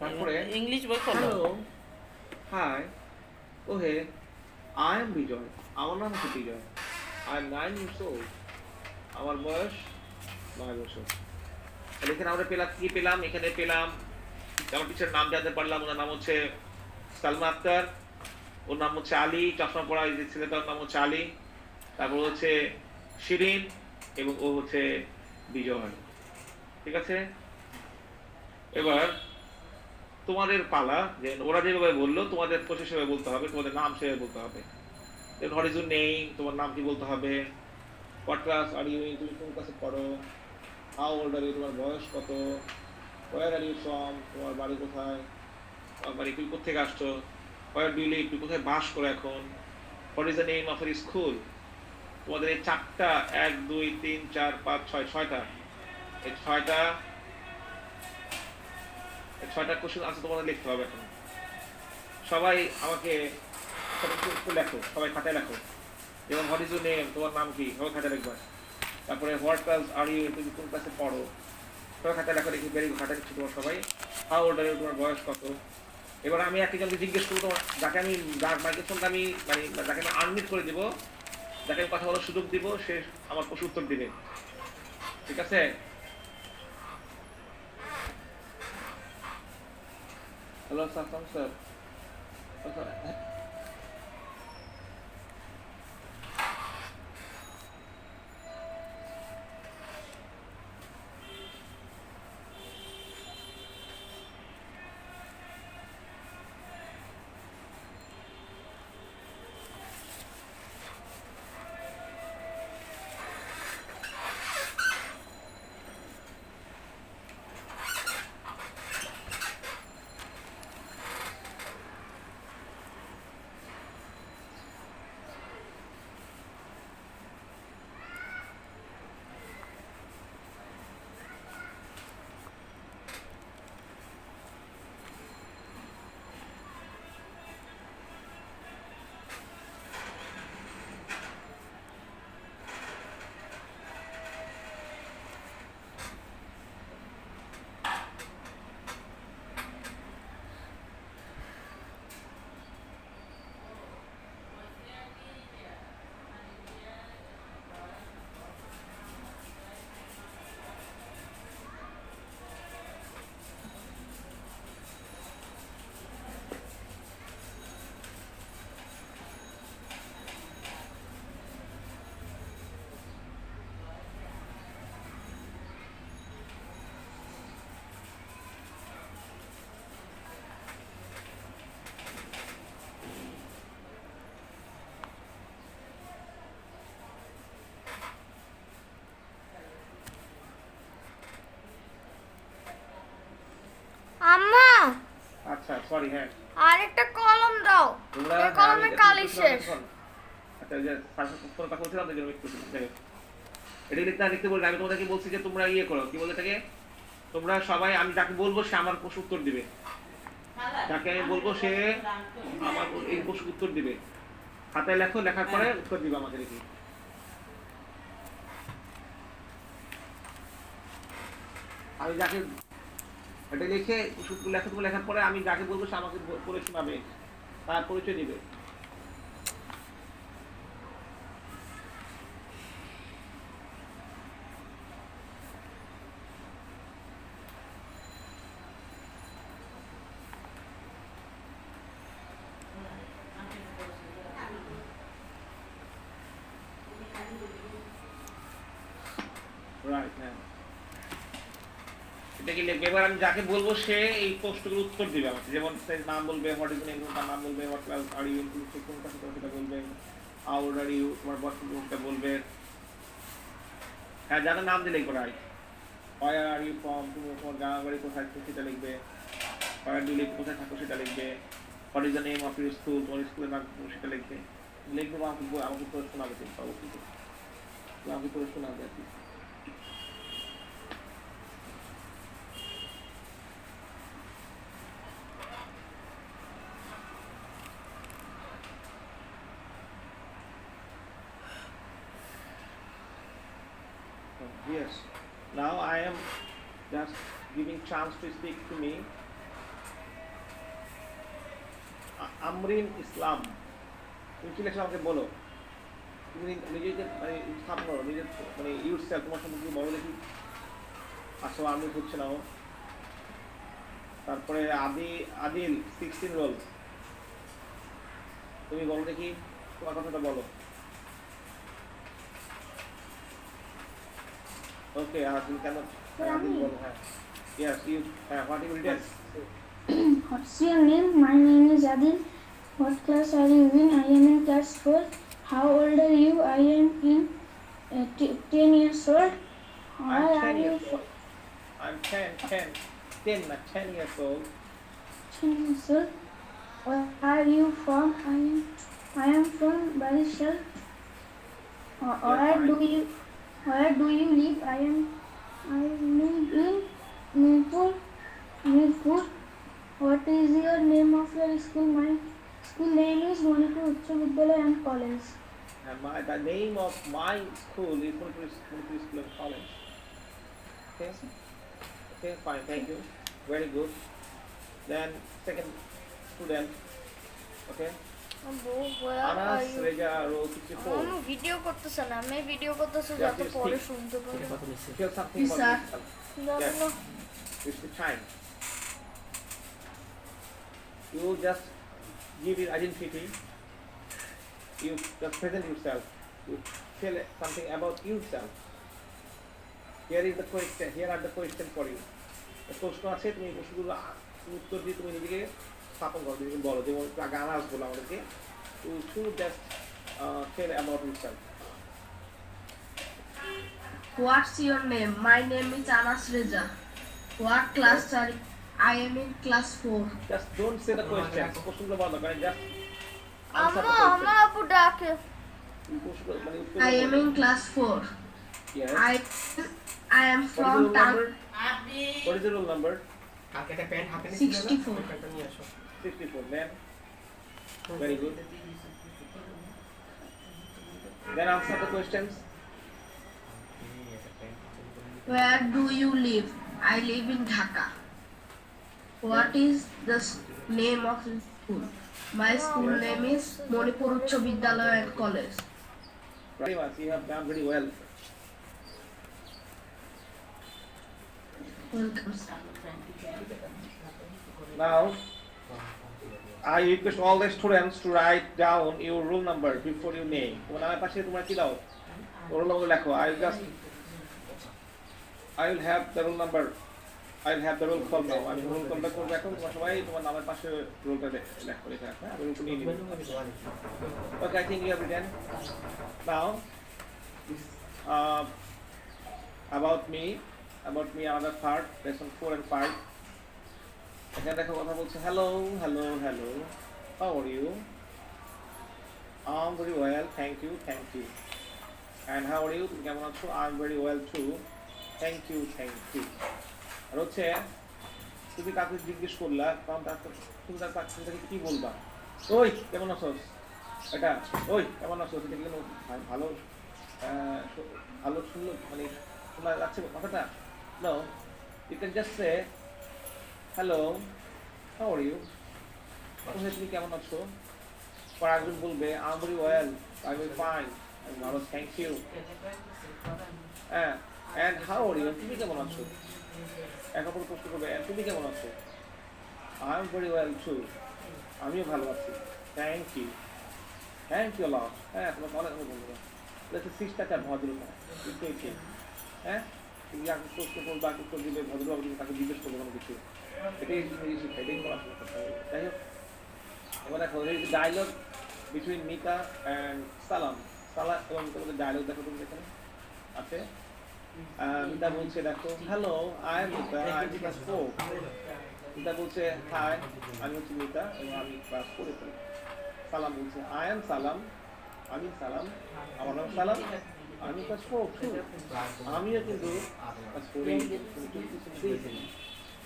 তারপরে ইংলিশ বই খোলো। হ্যালো, হাই, ওহে, আই এম বিজয়। আমার নাম হচ্ছে Bijoy. I am 9 years old. আমার বয়স 9 বছর। তাহলে এখানে আমরা পেলাম কি পেলাম? এখানে পেলাম আমার টিচার নাম জানতে পারলাম। ওনার নাম হচ্ছে সালমা আক্তার। ওর নাম হচ্ছে আলী। চশমা পরা এই যে ছেলেটার নাম হচ্ছে আলী। তারপর হচ্ছে শিরিন এবং ও হচ্ছে বিজয়। ঠিক আছে? এবার তোমাদের পালা, যে ওরা যেভাবে বললো তোমাদের তো সেভাবে বলতে হবে, তোমাদের নাম সেভাবে বলতে হবে। হোয়াট ইজ ইউর নেম, তোমার নাম কি বলতে হবে। What class are you in, তুমি কোন ক্লাসে পড়ো। হাউ ওল্ড আর ইউ, তোমার বয়স কত। ওয়ার আর ইউ ফ্রম, তোমার বাড়ি কোথায়। তোমার বাড়ি তুমি কোথেকে আসছো। ওয়ার ডু ইউ লিভ, তুমি কোথায় বাস করো এখন। What is the name of your school. তোমাদের এই চারটা, 1 2 3 4 5 6 ছয়টা, এই ছয়টা কোশ্চেন আছে তোমাদের লিখতে হবে এখন। সবাই আমাকে সবাই একটু লেখো, সবাই খাতায় লেখো। যেমন হোয়াট ইজ ইউর নেম, তোমার নাম কি, সবাই খাতায় লিখবা। তারপরে হোয়াট ক্লাস আর ইউ, তুমি কোন ক্লাসে পড়ো, সবাই খাতায় লেখা লিখে বেরিয়ে খাতায় লিখছো তোমার সবাই। হাউ ওল্ড আর ইউ, তোমার বয়স কত। এবার আমি একজনকে জিজ্ঞেস করবো, তোমার যাকে আমি, যার মাইক্রোফোনটা আমি মানে যাকে আমি আনমিউট করে দিব, যাকে আমি কথা বলার সুযোগ দিব, সে আমার প্রশ্ন উত্তর দিবে। ঠিক আছে? Hello sir, sir. আম্মা, আচ্ছা, সরি, হ্যাঁ। আরেকটা কলম দাও। তোমরা, এই হ্যাঁ, আমি কলমের কালি শেষ। আচ্ছা, ওই যে ফোন কথা বলছিলাম তো, একটু এটা লিখতে বলি। আমি তোমাদেরকে বলছি যে তোমরা ইয়ে করো, কি বলে থাকে, তোমরা সবাই, আমি যাকে বলবো সে আমার প্রশ্ন উত্তর দিবে। যাকে আমি বলবো সে আমার এই প্রশ্ন উত্তর দিবে। খাতায় লেখো, লেখার পরে উত্তর দিবে আমাকে দেখি। আমি যাকে এটা লিখে লেখো, তুমি লেখার পরে আমি যাকে বলবো সে আমাকে পড়ে শোনাবে, তার পরিচয় দিবে। রাইট, হ্যাঁ। এটা কি লিখবে? এবার আমি যাকে বলবো সে এই প্রশ্নগুলো উত্তর দিবে আমাকে। যেমন সে নাম বলবে, হোয়াট ইজ নেম, তার নাম বলবে, হোয়াট ক্লাস আর ইউ, কোন ক্লাসে পড়ো সেটা বলবে, হাউ ওল্ড আর ইউ, তোমার বয়স কত সেটা বলবে। হ্যাঁ, যাদের নাম দিলেই right. Where are you from, তুমি তোমার গ্রামের বাড়ি কোথায় সেটা লিখবে। হোয়ার ডু ইউ লিভ, কোথায় থাকো সেটা লিখবে। What is the name of your school, তোমার স্কুলের নাম সেটা লিখবে। লিখবে, আমাকে পড়ে শোনাবে, কিন্তু অবশ্যই আমাকে পড়ে শোনাবে আর কি। Yes. Now I am just giving chance to speak to me. Amrin ইসলাম। তুমি কি লেখছো আমাকে বলো। তুমি নিজেকে মানে স্থাপন করো, নিজের মানে ইউর সেলফ, তোমার সম্পর্কে বলো দেখি। আসলে আমি হচ্ছে না ও। তারপরে আদিল 16 রোল, তুমি বলো দেখি তোমার কথাটা বলো। ওকে, তুমি কেন আদিল বলো। হ্যাঁ, ইয়েস ইউ, হ্যাঁ, what you written. What's your name? My name is Adil. What class are you in? I am in class 4. How old are you? I am in 10 years old. I'm Where 10 are you years from? old. I'm 10, not 10 years old. 10 years old. Where are you from? I am from Barishal. You're Where do you live? I live in Mirpur. What is your name of your school? My school name is Manipur Ucha Vidyalaya and College. And the name of my school is Manipuri School and College. Okay? Okay, fine, thank you. Very good. Then, second student. Okay? আব্বু where are Anas you? Reza, row 64. আমি video করতেছে না, আমি video করতেছে Yeah, যাতে please পরে speak. শুনতে পারি। Feel something Yes, for sir. yourself. জানো Yes. না। It's the time. You just give it identity. You just present yourself. You tell something about yourself. Here is the question. Here are the question for you. প্রশ্ন আছে, তুমি এই প্রশ্নগুলো উত্তর দিয়ে তুমি নিজেকে স্থাপন করো, তুমি বলো। যেমন গান আসবো আমাদেরকে, to just tell about yourself. What's your name? My name is Anas Reza. What class are you? I am in class 4. Just don't say the question. প্রশ্নগুলো বলো, মানে just answer আম্মা the question. আমার আপু ডাকে। প্রশ্নগুলো মানে উত্তর I am in class 4. Yes. I am What is the from roll number? What is the roll number? 64. 64. Then, very good. Then answer the questions. Where do you live? I live in Dhaka. What is the name of the school? My school name is Manipur Ucha Vidyalaya and College. Very much. You have done very well. Welcome, sir. Now, I request all the students to write down your roll number before your name. তোমার আমার পাশে তোমরা কি দাও? roll number লেখো. I will have the roll number. I'll have the roll call now. আমি roll callটা করব এখন। তোমরা সবাই তোমার নামের পাশে রোলটা লেখো, লিখে রাখো। আমি রোলটা নিয়ে নিব। Okay, I think you have written. Now, about me, another part, lesson 4 and 5. এখানে দেখো কথা বলছে, hello, how are you? I'm very well, thank you. And how are you? তুমি কেমন আছো? I'm very well too. Thank you. আর হচ্ছে তুমি কাকে জিজ্ঞেস করলা, কারণ তুমি তার কাছে কি বলবা? ওই কেমন আছোস? এটা ওই কেমন আছোস? এটা কি ভালো ভালো শুনলো, মানে শোনা যাচ্ছে কথাটা? No, you can just say hello, how are you? তুমি কেমন আছো? পর একজন বলবে I'm very well, I'm very fine, I'm ভালো, thank you. And how are you? তুমি কেমন আছো? এক অপর প্রশ্ন করবে, তুমি কেমন আছো? I'm very well too, আমিও ভালো আছি, thank you a lot. তোমার অনেক বন্ধুরা, এটা শিষ্টাচার, ভদ্রতা, হ্যাঁ, তুমি যাকে প্রশ্ন করবা, উত্তর দিবে ভদ্রভাবে, তাকে জিজ্ঞেস করবে কোনো কিছু, এটাই ইংরেজি শিক্ষা, এটাই পড়াশোনা করতে হবে। যাই হোক, এবার দেখো ডায়লগ বিটুইন মিতা অ্যান্ড সালাম এবং তোমাদের ডায়লগ দেখো, তুমি এখানে আছে। মিতা বলছে, দেখো, hello, I am Mita, I am class 4। Mita বলছে, হাই, আমি হচ্ছে মিতা এবং আমি ক্লাস 4-এ পড়ি। সালাম বলছে, আই এম সালাম, আমি সালাম, আমার নাম সালাম, আমি ক্লাস 4 আমিও কিন্তু ক্লাস 4-এ।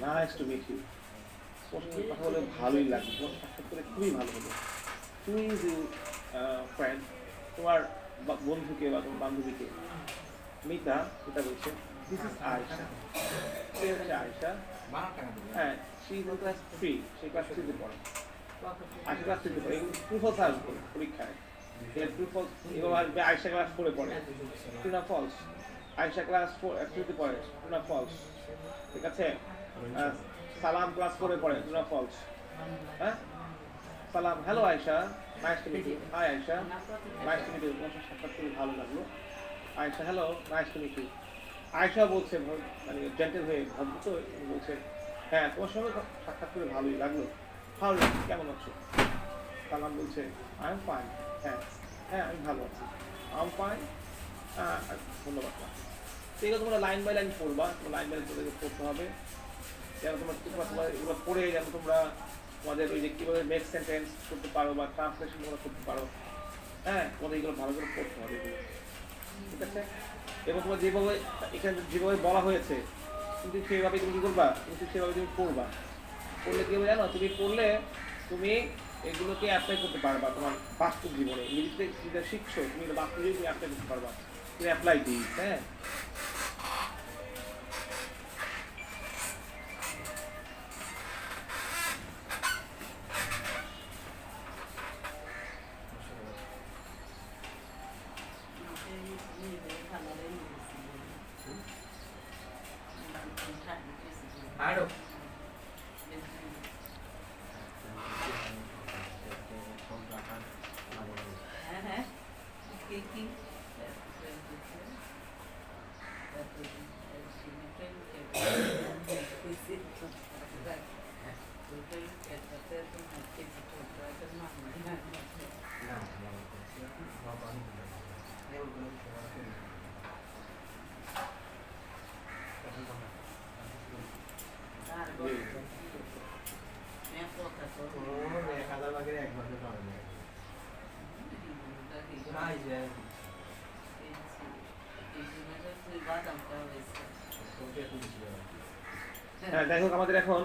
Nice to meet you. কথা বলে ভালোই লাগে, তোমার সাক্ষাৎ করে খুবই ভালো হলো। তুমি ফ্রেন্ড, তোমার বন্ধুকে বা তোমার বান্ধবীকে। মিতা বলছে, দিস ইজ আয়েশা, সে হচ্ছে আয়েশা। হ্যাঁ, সে ইজ ইন ক্লাস 3, সে ক্লাস 3-তে পড়ে। আয়শা ক্লাস 3 পড়ে ট্রু ফলস আসবে পরীক্ষায় ট্রু ফলস এবার আসবে আয়শা ক্লাস 4 পড়ে ট্রু না ফলস আয়শা ক্লাস 3 পড়ে ট্রু না ফলস ঠিক আছে সালাম ক্লাস 4 পড়ে ট্রু না ফলস হ্যাঁ সালাম hello Ayesha nice to meet you hi Ayesha nice to meet you তোমার সাথে সাক্ষাৎ করে ভালো লাগলো Ayesha hello nice to meet you Ayesha বলছে মানে জেন্টেল হয়ে ভদ্র তো বলছে হ্যাঁ তোমার সঙ্গে সাক্ষাৎ করে ভালোই লাগলো ভালো লাগছে কেমন আছো সালাম বলছে আই এম ফাইন হ্যাঁ হ্যাঁ আমি ভালো আছি আই এম ফাইন ধন্যবাদ ঠিক আছে তোমরা লাইন বাই লাইন পড়বা লাইন বাই লাইন পড়তে হবে যেন তোমার এগুলো পড়ে যেন তোমরা তোমাদের ওই যে কীভাবে মেক সেন্টেন্স করতে পারো বা ট্রান্সলেশন তোমরা করতে পারো হ্যাঁ তোমাদের এগুলো ভালো করে পড়তে হবে এগুলো ঠিক আছে এবং তোমার যেভাবে এখানে যেভাবে বলা হয়েছে কিন্তু সেভাবে তুমি কী করবা কিন্তু সেভাবে তুমি পড়বা পড়লে কী হবে জানো তুমি পড়লে তুমি এগুলোকে অ্যাপ্লাই করতে পারবা তোমার বাস্তব জীবনে ইংরেজিতে যেটা শিখছো তুমি বাস্তব জীবনে তুমি অ্যাপ্লাই করতে পারবা তুমি অ্যাপ্লাই দিই হ্যাঁ Claro. হ্যাঁ যাই হোক আমাদের এখন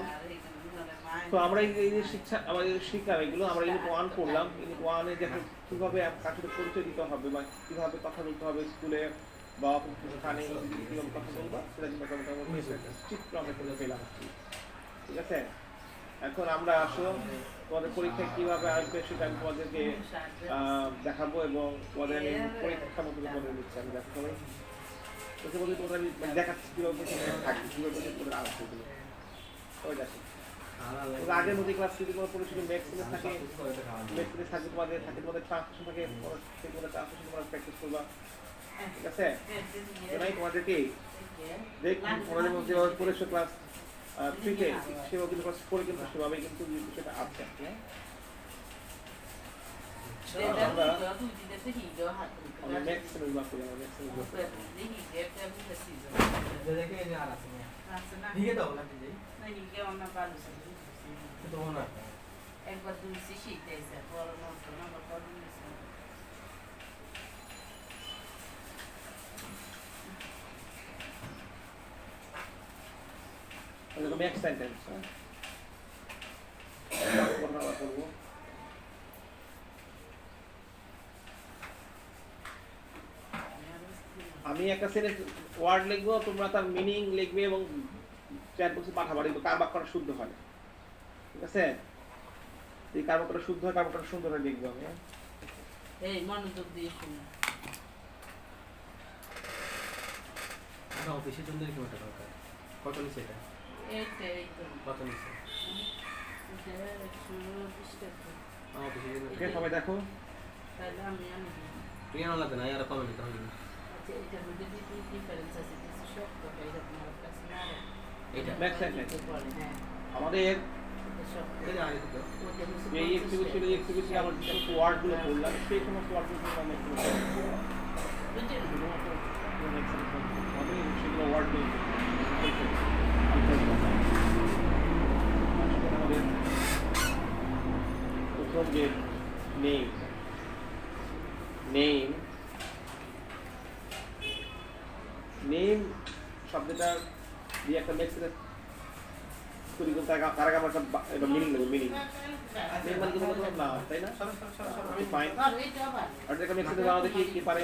তো আমরা এই যে শিক্ষা আমাদের শিক্ষা এগুলো আমরা ইউনিট 1 পড়লাম ইউনিট 1 এ দেখো কিভাবে কার সাথে পরিচয় দিতে হবে বা কিভাবে কথা বলতে হবে স্কুলে বা প্রতিষ্ঠানে কিভাবে কথা বলবো সেটা কিন্তু চিত্র আমরা করে পেলাম ঠিক আছে এখন আমরা আসো তোমাদের পরীক্ষায় কিভাবে আসবে সেটা আমি তোমাদেরকে দেখাবো এবং তোমাদের আমি পরীক্ষা মতো তোমাদের দিচ্ছি আমি দেখো সবাই প্রতিবন্ধী তোমাদের আমি দেখাচ্ছি কিভাবে থাকবে কিভাবে তোমাদের আসবে এগুলো সবাই দেখো আগের মধ্যে ক্লাস যদি তোমার পরিচিত ম্যাক্সিমাম থাকে ম্যাক্সিমাম থাকে তোমাদের ট্রান্সলেশন থাকে তোমাদের ট্রান্সলেশন তোমরা প্র্যাকটিস করবা ঠিক আছে এটাই তোমাদেরকে দেখ তোমাদের মধ্যে পরিচিত ক্লাস 3 তে সেভাবে কিন্তু ক্লাস 4 কিন্তু সেভাবে কিন্তু বিষয়টা আছে আমরা ম্যাক্সিমাম বিভাগ করি আমরা ম্যাক্সিমাম একবার দুই শিখতেছে পড়ার মতো না Lo make sentence. আমি একটা সেন্টেন্স ওয়ার্ড লিখবো তোমরা তার মিনিং লিখবে এবং চ্যাট বক্সে পাঠাবা দেখবে কার বাক্যটা শুদ্ধ হয় ঠিক আছে এই কার বাক্যটা শুদ্ধ হয় কার বাক্যটা সুন্দর হয় লিখবো আমি এই মনোযোগ দিয়ে শুনো আমরা অফিসের জন্য কি ওটা দরকার কত নিছে এটা এই তো কত নিছে অফিসের জন্য ওকে সবাই দেখো তাহলে আমি তুই আনা লাগবে না আর কমে দিতে হবে আচ্ছা এটা মধ্যে ডিফারেন্স আছে কিছু শব্দ এটা তোমার কাছে না এটা নেক্সট সেন্টেন্স হ্যাঁ আমাদের এটা শব্দ এটা আগে তো এই এক্সিবিশনে আমরা যে সমস্ত ওয়ার্ডগুলো বললাম সেই সমস্ত ওয়ার্ডগুলো আমরা একটু সেগুলো ওয়ার্ডগুলো প্রথম যে নেম নেম নেম শব্দটা দিয়ে একটা মেক্সিকান তৈরি করতে তার আগে আমরা একটা মিনিং নেবো মিনিং নেম মানে কি বলতো না তাই না ফাইন আর একটা মেক্সিকান বাংলা দেখি কি পারে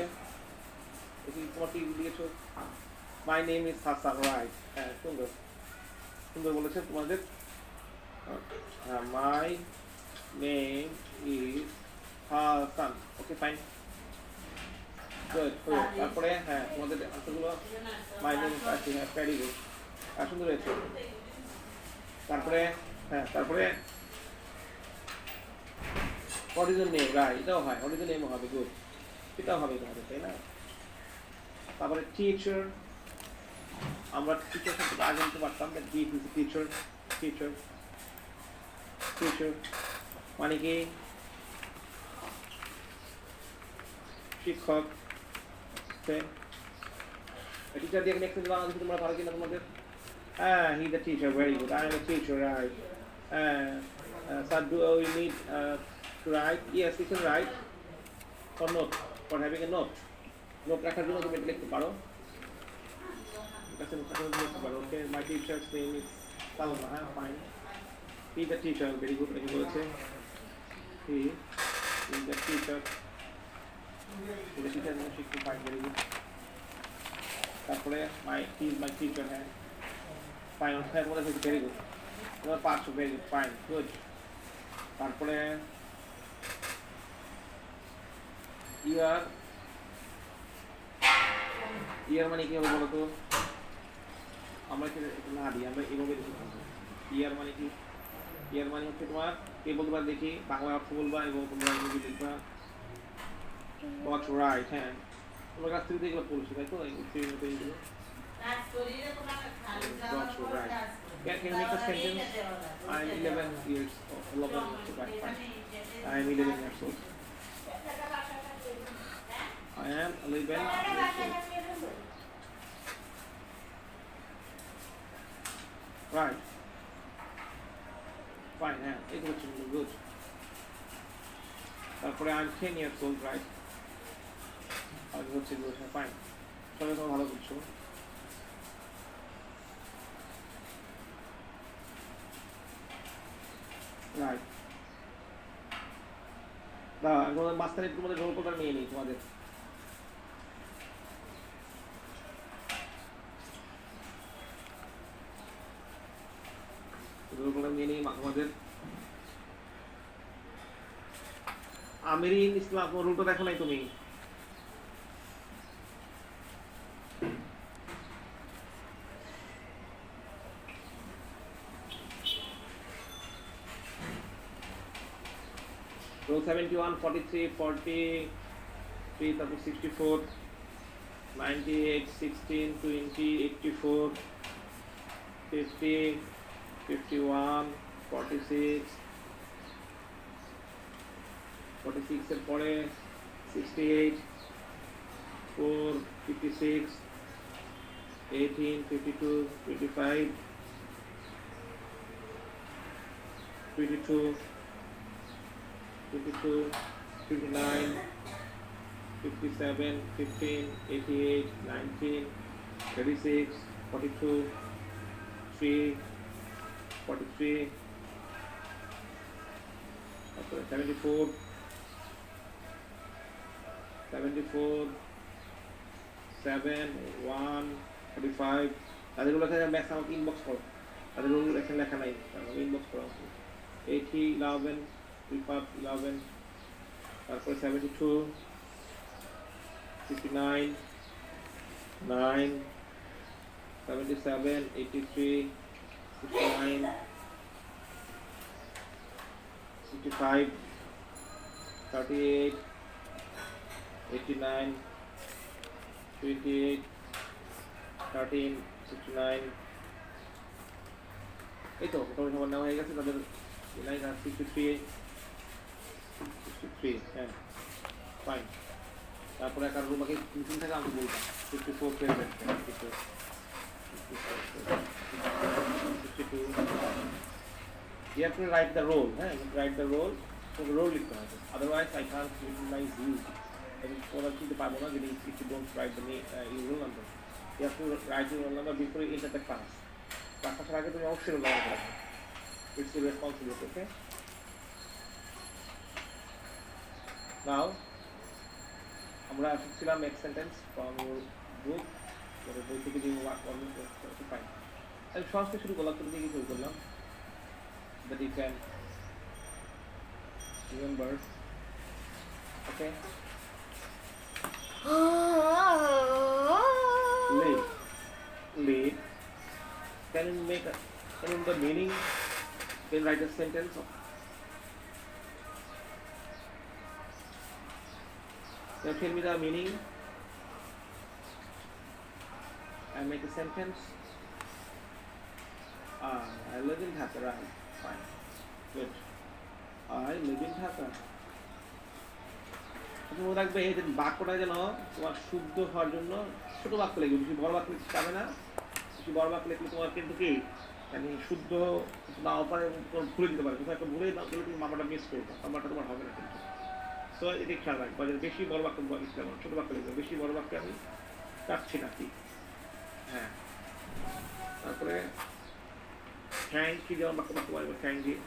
এটি তোমার কি দিয়েছো my name is Hasan right হ্যাঁ সুন্দর সুন্দর বলেছে তোমাদের মাই name is Hasan. Okay, fine. Good. তারপরে হ্যাঁ তোমাদের আনসারগুলো my name is Hasan. হ্যাঁ very good. সুন্দর হয়েছে। তারপরে হ্যাঁ তারপরে what is your name? Right, এটাও হয় what is your name হবে good. এটাও হবে তোমাদের তাই না? তারপরে teacher আমরা টিচার শব্দটা আগে বলতে পারতাম that he is a teacher মানে কি শিক্ষক টিচার দিয়ে নেক্সট বাংলাদেশ তোমরা ভালো কিনা তোমাদের হ্যাঁ he the teacher very good I am a teacher right sir do we need to write yes you can write for note for having a note রাখার জন্য তুমি এটা লিখতে পারো okay my teacher's name is Salma fine he the teacher very good very good he is the teacher শিক্ষক fine very good তারপরে he is my teacher হ্যাঁ fine হ্যাঁ তোমাদের হচ্ছে very good তোমার পাঁচশো very good fine good তারপরে ইয়ার মানে কি হবে বলো তো আমরা কি না দিই আমরা এভাবে ইয়ার মানে কি ইয়ার মানে হচ্ছে তোমার কে বলতে পারে দেখি বাংলা অর্থ বলবা এবং তোমরা ইংরেজি লিখবা what's right হ্যাঁ তোমার কাছ থেকে এগুলো পড়ছি তাই তো এইগুলো what's right can you make a sentence I'm 11 years old 11 years old I'm 11 years old I am 11 years old right fine yeah it was good তারপরে I'm 10 years old right আর হচ্ছে good fine সবাই তো ভালো বুঝছো right না এখন মাঝখানে তোমাদের রোল কলটা নিয়ে নিই তোমাদের আমাদের আমিরিন ইসলাম রুলটা দেখো নাই তুমি রোল 71 43 40 তারপর 64 98 16 20 84 50 51 46 এর পরে 68 4 56 18 52 25 22 59 57 15 88 19 36 42 3 43 74 7 1 45 তাদেরগুলো ম্যাক্স আমাকে ইনবক্স করো তাদেরগুলো এখানে লেখা নাই ইনবক্স করো 80 11 11 তারপরে 72 69 9 77 83 69 65 38 89 28 13 69 এই তো মোটামুটি সবার নেওয়া হয়ে গেছে তাদের 63 হ্যাঁ ফাইন তারপরে একটা রুম আগে তিন থেকে আমি বলতাম 54 payment 62 you have to write the role write the role so the role লিখতে হবে otherwise I can't recognize you আমি ওরা চিনতে পারবো না যদি if you don't write the name your roll number you have to write your roll number before you enter the class আসার আগে তুমি অবশ্যই roll number করবে it's your responsibility okay now আমরা শিখছিলাম next sentence from your book বই থেকে যে work করবেন সেটা ফাইন আমি সহজ থেকে শুরু করলাম তুমি থেকে শুরু করলাম that you can Remember. Okay. Live. Live. Can you the meaning? Can you write a sentence? Can you tell me the meaning? I make a sentence. I live in Dhaka, right? Fine. Good. I live in Dhaka. তুমি মনে রাখবে এই যে বাক্যটা যেন তোমার শুদ্ধ হওয়ার জন্য ছোট বাক্য লিখবে, বেশি বড় বাক্য লিখতে পারবে না। বেশি বড় বাক্য লিখলে তোমার কিন্তু কি মানে শুদ্ধ নাও পারে, ভুলে দিতে পারে। কোথাও একটা ভুলে না বলে তুমি নাম্বারটা মিস করবে, নাম্বারটা তোমার হবে না কিন্তু। সো এটি খেয়াল রাখবে যে বেশি বড় বাক্য লিখতে হবে, ছোট বাক্য লিখবে। বেশি বড় বাক্যে আমি চাচ্ছি না কি। হ্যাঁ, তারপরে থ্যাংক ইউ যেমন বাক্য বাক্য বলবে, thank you.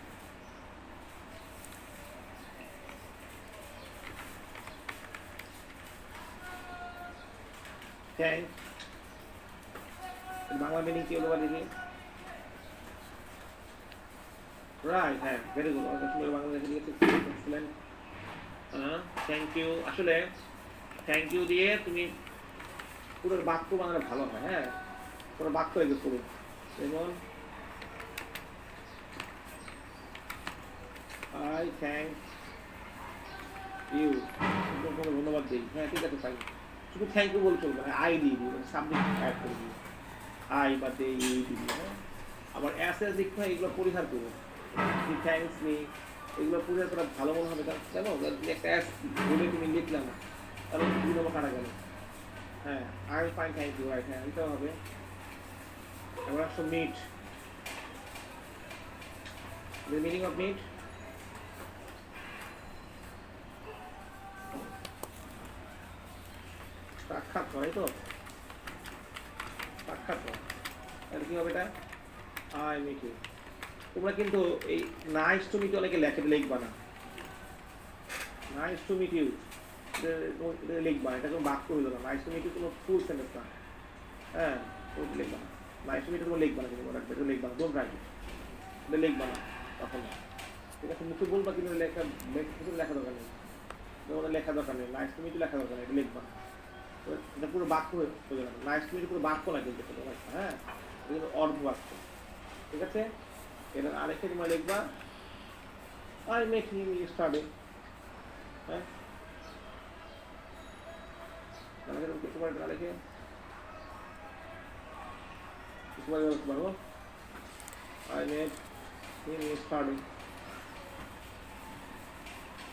Thank Bangla meaning কি হলো দেখি? রাইট, হ্যাঁ, very good. Bangla excellent. Thank you. আসলে থ্যাংক ইউ দিয়ে তুমি পুরো বাক্য বানালে ভালো হয়। হ্যাঁ, পুরো বাক্য লিখে পুরো, যেমন আই থ্যাংক ইউ, ধন্যবাদ দিই। হ্যাঁ, ঠিক আছে, ফাইন। শুধু থ্যাংক ইউ বলে চলবে না, আই দিয়ে দিই, সাবজেক্ট অ্যাড করে দিই, আই বা দে ইউ দিবি। হ্যাঁ, আবার অ্যাস এর দিক থেকে এগুলো পরিহার করবো। থ্যাংকস মি, এগুলো পরিহার করা ভালো মনে হবে। জানো, একটা অ্যাস বলে তুমি লিখলাম না, তাহলে দুই নম্বর কাটা গেল। হ্যাঁ, I fine, thank you, right. হ্যাঁ, এটাও হবে। এবার আসো meet. The meaning of meet, সাক্ষাৎ করে তো, সাক্ষাৎ করে। তাহলে কি হবে এটা? I meet you. তোমরা কিন্তু এই নাইস টু মিট অনেকে লিখবা না। নাইস টু মিট ইউ লিখবা, এটা কোনো বাক্য হইল না। নাইস টু মিট ইউ কোনো ফুল সেন্টেন্স না। হ্যাঁ, লিখবা না। নাইস টু মিট ইউ কোনো লিখবা না, কিন্তু এটা লিখবা না, ডোন্ট রাইট ইট। এটা লিখবা না তখন। ঠিক আছে, মুখে বলবা, কিন্তু লেখা লেখা দরকার নেই। লেখা দরকার নেই, নাইস টু মিট ইউ লেখা দরকার নেই, এটা লিখবা। এটা পুরো বাক্য হয়ে যাবে। নাইস টু মিট ইউ পুরো বাক্য না কিন্তু, হ্যাঁ, এটা অর্ধ বাক্য। ঠিক আছে, এটা আরেকটা তোমরা লিখবা, আই মেট হিম ইয়েস্টারডে। হ্যাঁ, তাহলে কিছু বার এটা লিখে কিছু বার পারবো, I met him yesterday.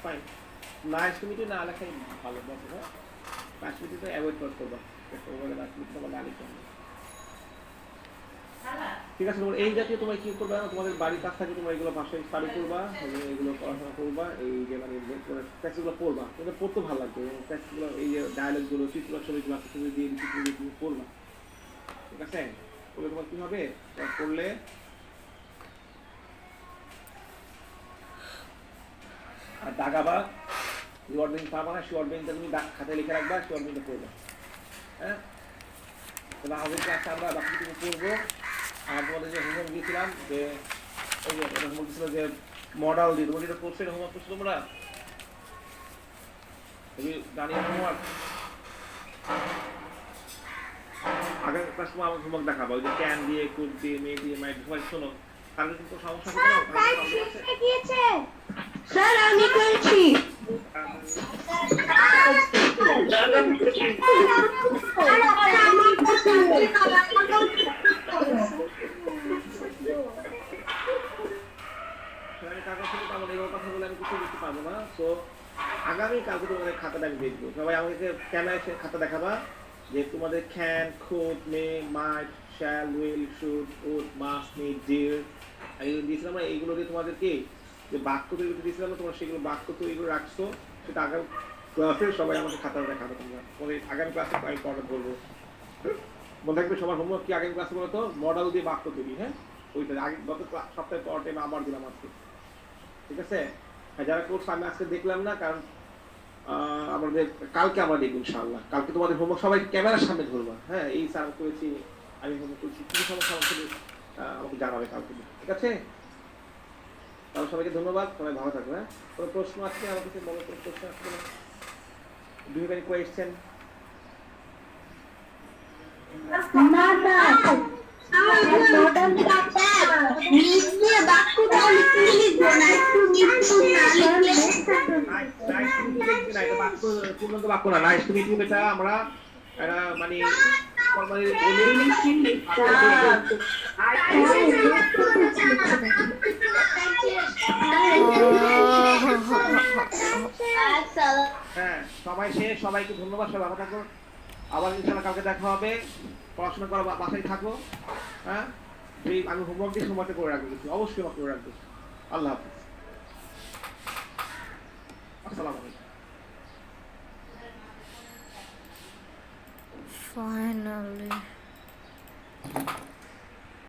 Fine. Nice to meet you না লেখাই ভালো, বলছো। হ্যাঁ, নাইস টু মিট ইউ তো অ্যাভয়েড করবা, নাইস টু মিট ইউ না লিখতে হবে। ঠিক আছে, এই জাতীয় তোমরা কি করবে, তোমাদের বাড়ির কাজ থাকে, তোমরা এগুলো বাসায় স্টাডি করবা, এগুলো পড়াশোনা করবা, এই যে মানে টেক্সটগুলো পড়বা। তোমাদের পড়তে ভালো লাগবে, এবং টেক্সটগুলো এই যে ডায়ালগুলো, চিত্র ছবিগুলো আছে, তুমি দিয়ে চিত্র দিয়ে তুমি পড়বা। ঠিক আছে, পড়লে তোমার কি হবে? পড়লে আর দাগাবা, শিওর বেঞ্চ পাবা না, শিওর বেঞ্চটা তুমি খাতায় লিখে রাখবা, শিওর বেঞ্চটা পড়বা। হ্যাঁ, তাহলে আমাদের ক্লাসে আমরা বাকি তুমি পড়বো। আর তোমাদের যে হোমওয়ার্ক দিয়েছিলাম, যে ওই যে হোমওয়ার্ক দিয়েছিল যে মডেল দিয়ে, তোমাদের এটা কোর্সের হোমওয়ার্ক করছো তোমরা? জানিয়ে হোমওয়ার্ক আগের ক্লাস তোমার আমার হোমওয়ার্ক দেখাবো, ওই যে ক্যান দিয়ে, কুড দিয়ে, মে দিয়ে, মাইট। সবাই শোনো, কারণ কিন্তু সমস্যা হবে না। স্যার, আমি করছি। কথা বলে আমি কিছু বুঝতে পারবো না। তো আগামী কালকে তোমাদের খাতাটা আমি দেখবো। সবাই আমাকে ক্যামেরায় খাতা দেখাবা, যে তোমাদের can, could, may, might, shall, will, should, would, must, need, did এগুলো দিয়েছিলাম। এইগুলো দিয়ে তোমাদেরকে যে বাক্য তৈরি করতে দিয়েছিলাম, তোমরা সেগুলো বাক্য তৈরি রাখছো। সেটা আগামী ক্লাসে সবাই আমাকে খাতাটা দেখাবে। তোমরা তোমাদের আগামী ক্লাসে আমি পড়া বলবো। মনে থাকবে সবার হোমওয়ার্ক কি আগামী ক্লাসে বলো তো? মডেল দিয়ে বাক্য তৈরি। হ্যাঁ, ওইটা আগে গত সপ্তাহে পড়া টাইমে আবার দিলাম আজকে। ঠিক আছে, যারা কোর্স আমি আজকে দেখলাম না, কারণ আমাদের কালকে আমরা দেখবো ইনশাআল্লাহ। কালকে তোমাদের হোমওয়ার্ক সবাই ক্যামেরার সামনে ধরবা। হ্যাঁ, এই স্যার করেছি, আমি হোমওয়ার্ক করেছি, কি সমস্যা আমাকে জানাবে কালকে। ঠিক আছে, তাহলে সবাইকে ধন্যবাদ, সবাই ভালো থাকবে। হ্যাঁ, কোনো প্রশ্ন আছে আমার কাছে, বলো কোনো প্রশ্ন আছে? Do you have any question? পূর্ণাঙ্গ বাক্য না, নাইস টু মিট ইউ বেটা, আমরা এটা মানে হ্যাঁ, সবাই শেষ, সবাইকে ধন্যবাদ, সবাই ভালো থাকো। আবার ইনশাআল্লাহ কালকে দেখা হবে। পড়াশোনা করো, বাসায় থাকো। হ্যাঁ, আমি হোমওয়ার্ক দিয়ে সময়টা করে রাখবো, অবশ্যই করে রাখবো। আল্লাহ হাফিজ, আসসালামু আলাইকুম। Finally.